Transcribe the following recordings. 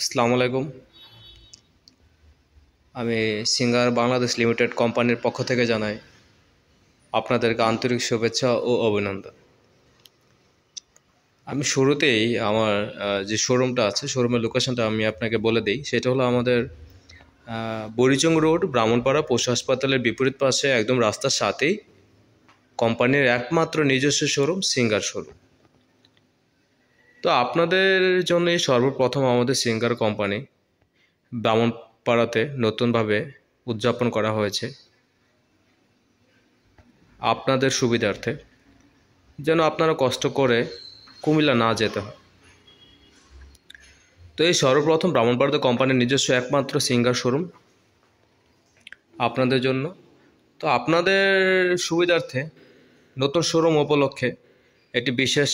আসসালামু আলাইকুম। আমি সিঙ্গার বাংলাদেশ লিমিটেড কোম্পানির পক্ষ থেকে জানাই আপনাদেরকে আন্তরিক শুভেচ্ছা ও অভিনন্দন। আমি শুরুতেই আমার যে শোরুমটা আছে, শোরুমের লোকেশনটা আমি আপনাকে বলে দিই। সেটা হলো আমাদের বড়িচং রোড, ব্রাহ্মণপাড়া পশু হাসপাতালের বিপরীত পাশে, একদম রাস্তার সাথেই কোম্পানির একমাত্র নিজস্ব শোরুম, সিঙ্গার শোরুম। তো আপনাদের জন্যই সর্বপ্রথম আমাদের সিঙ্গার কোম্পানি ব্রাহ্মণপাড়াতে নতুনভাবে উদযাপন করা হয়েছে আপনাদের সুবিধার্থে, যেন আপনারা কষ্ট করে কুমিল্লা না যেতে হয়। তো এই সর্বপ্রথম ব্রাহ্মণপাড়াতে কোম্পানির নিজস্ব একমাত্র সিঙ্গার শোরুম আপনাদের জন্য। তো আপনাদের সুবিধার্থে নতুন শোরুম উপলক্ষে একটি বিশেষ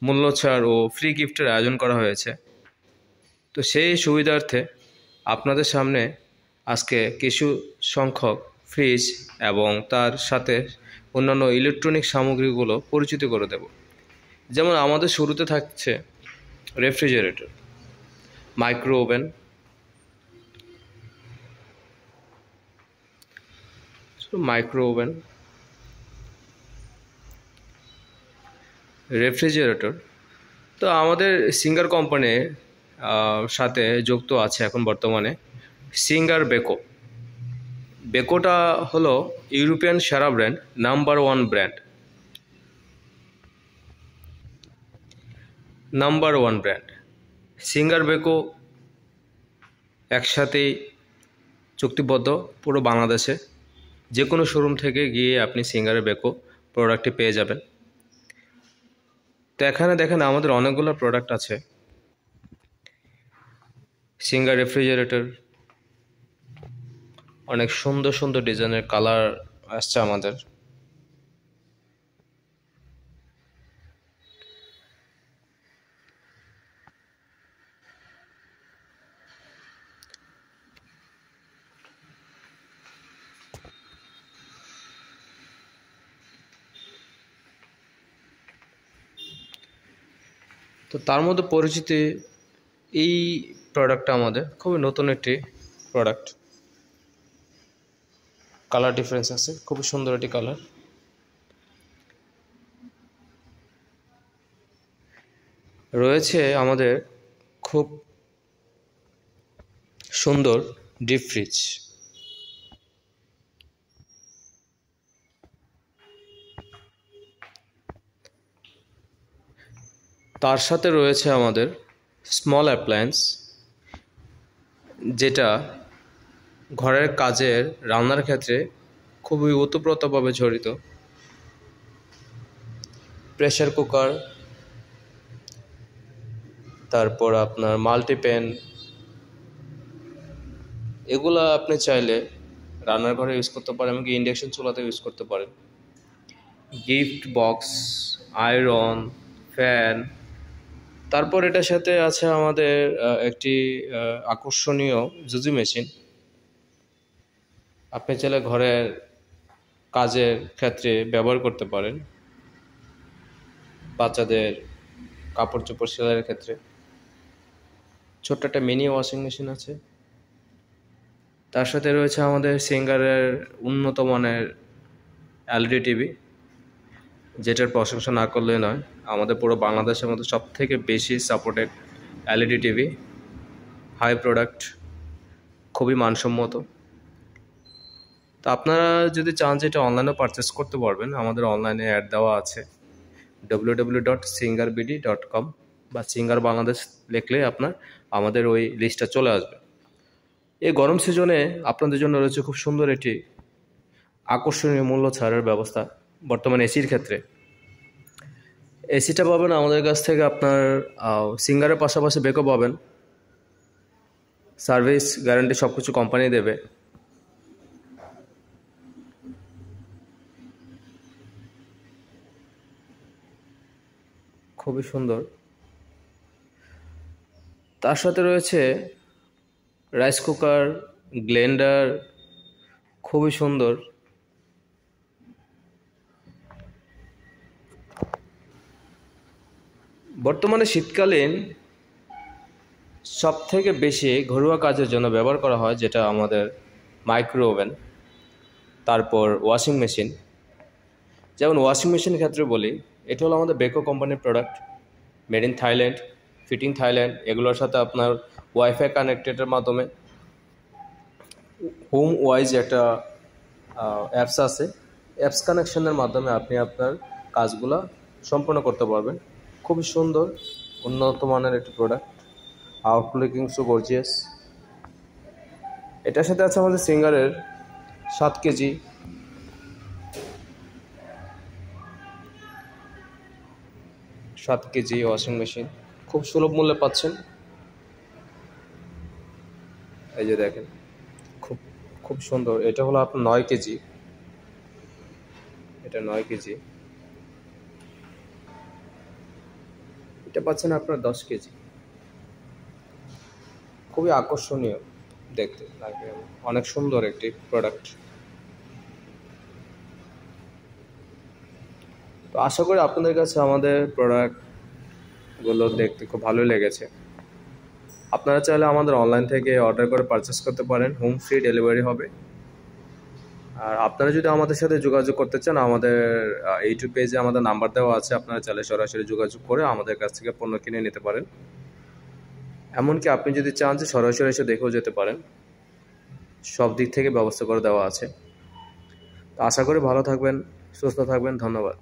মূল্য ছাড় ও ফ্রি গিফটের আয়োজন করা হয়েছে। তো সেই সুবিধার্থে আপনাদের সামনে আজকে কিছু সংখ্যক ফ্রিজ এবং তার সাথে অন্যান্য ইলেকট্রনিক সামগ্রীগুলো পরিচিত করে দেব। যেমন আমাদের শুরুতে থাকছে রেফ্রিজারেটর, মাইক্রো ওভেন, রেফ্রিজারেটর। তো আমাদের সিঙ্গার কোম্পানির সাথে যুক্ত আছে এখন বর্তমানে সিঙ্গার বেকো। বেকোটা হলো ইউরোপিয়ান সেরা brand, number one brand. Singer Beko একসাথেই চুক্তিবদ্ধ পুরো বাংলাদেশে। যে কোনো শোরুম থেকে গিয়ে আপনি সিঙ্গারের বেকো প্রোডাক্টটি পেয়ে যাবেন। তো এখানে দেখেন আমাদের অনেকগুলো প্রোডাক্ট আছে। সিঙ্গার রেফ্রিজারেটর, অনেক সুন্দর সুন্দর ডিজাইনের কালার আসছে আমাদের। তো তার মধ্যে পরিচিতি এই প্রোডাক্টটা আমাদের খুবই নতুন একটি প্রোডাক্ট। কালার ডিফারেন্স আছে, খুবই সুন্দর একটি কালার। রয়েছে আমাদের খুব সুন্দর ডিপ ফ্রিজ। তার সাথে রয়েছে আমাদের স্মল অ্যাপ্লায়েন্স, যেটা ঘরের কাজের রান্নার ক্ষেত্রে খুবই ওতপ্রোতভাবে জড়িত। প্রেসার কুকার, তারপর আপনার মাল্টিপ্যান, এগুলা আপনি চাইলে রান্নার ঘরে ইউজ করতে পারেন, এমনকি ইন্ডাকশন চুলাতে ইউজ করতে পারেন। Gift box, iron, fan. তারপর এটার সাথে আছে আমাদের একটি আকর্ষণীয় জুজি মেশিন। আপনি চাইলে ঘরের কাজের ক্ষেত্রে ব্যবহার করতে পারেন, বাচ্চাদের কাপড় চোপড় সেলাইয়ের ক্ষেত্রে। ছোট্ট একটা মিনি ওয়াশিং মেশিন আছে। তার সাথে রয়েছে আমাদের সিঙ্গারের উন্নত মানের এলইডি টিভি, যেটার প্রশংসা না করলে নয়। আমাদের পুরো বাংলাদেশের মধ্যে সব থেকে বেশি supported LED TV, high product, খুবই মানসম্মত। তো আপনারা যদি চান যে এটা অনলাইনে পারচেস করতে পারবেন, আমাদের অনলাইনে অ্যাড দেওয়া আছে www.singarbd.com বা সিঙ্গার বাংলাদেশ লিখলে আমাদের ওই লিস্টটা চলে আসবে। এই গরম সিজনে আপনাদের জন্য রয়েছে খুব সুন্দর একটি আকর্ষণীয় মূল্য ছাড়ের ব্যবস্থা। বর্তমানে এসির ক্ষেত্রে এসিটা পাবেন আমাদের কাছ থেকে, আপনার সিঙ্গারের পাশাপাশি বেকও পাবেন। সার্ভিস গ্যারান্টি সব কিছু কোম্পানি দেবে। খুবই সুন্দর। তার সাথে রয়েছে রাইস কুকার, ব্লেন্ডার, খুবই সুন্দর। বর্তমানে শীতকালীন সবথেকে বেশি ঘরোয়া কাজের জন্য ব্যবহার করা হয় যেটা আমাদের মাইক্রো ওভেন, তারপর ওয়াশিং মেশিন। যেমন ওয়াশিং মেশিনের ক্ষেত্রে বলি, এটা হলো আমাদের বেকো কোম্পানির product, made in Thailand, fitting Thailand. এগুলোর সাথে আপনার ওয়াইফাই কানেক্টেডের মাধ্যমে হোম ওয়াইজ একটা অ্যাপস আছে, অ্যাপস কানেকশনের মাধ্যমে আপনি আপনার কাজগুলো সম্পন্ন করতে পারবেন। খুবই সুন্দর, উন্নত মানের একটি প্রোডাক্ট, আউটলুকিং সো গর্জিয়াস। এটার সাথে আছে আমাদের সিঙ্গারের 7 কেজি ওয়াশিং মেশিন, খুব সুলভ মূল্যে পাচ্ছেন। এই যে দেখেন, খুব খুব সুন্দর। এটা হলো আপনার 9 কেজি, এটা 9 কেজি, এটা পাচ্ছেন আপনার 10 কেজি। খুবই আকর্ষণীয় দেখতে লাগে, অনেক সুন্দর একটি প্রোডাক্ট। তো আশা করি আপনাদের কাছে আমাদের প্রোডাক্টগুলো দেখতে খুব ভালোই লেগেছে। আপনারা চাইলে আমাদের অনলাইন থেকে অর্ডার করে পারচেস করতে পারেন, হোম ফ্রি ডেলিভারি হবে। আর আপনারা যদি আমাদের সাথে যোগাযোগ করতে চান, আমাদের ইউটিউব পেজে আমাদের নাম্বার দেওয়া আছে, আপনারা চাইলে সরাসরি যোগাযোগ করে আমাদের কাছ থেকে পণ্য কিনে নিতে পারেন। এমনকি আপনি যদি চান যে সরাসরি এসে দেখেও যেতে পারেন, সব দিক থেকে ব্যবস্থা করে দেওয়া আছে। তো আশা করি ভালো থাকবেন, সুস্থ থাকবেন। ধন্যবাদ।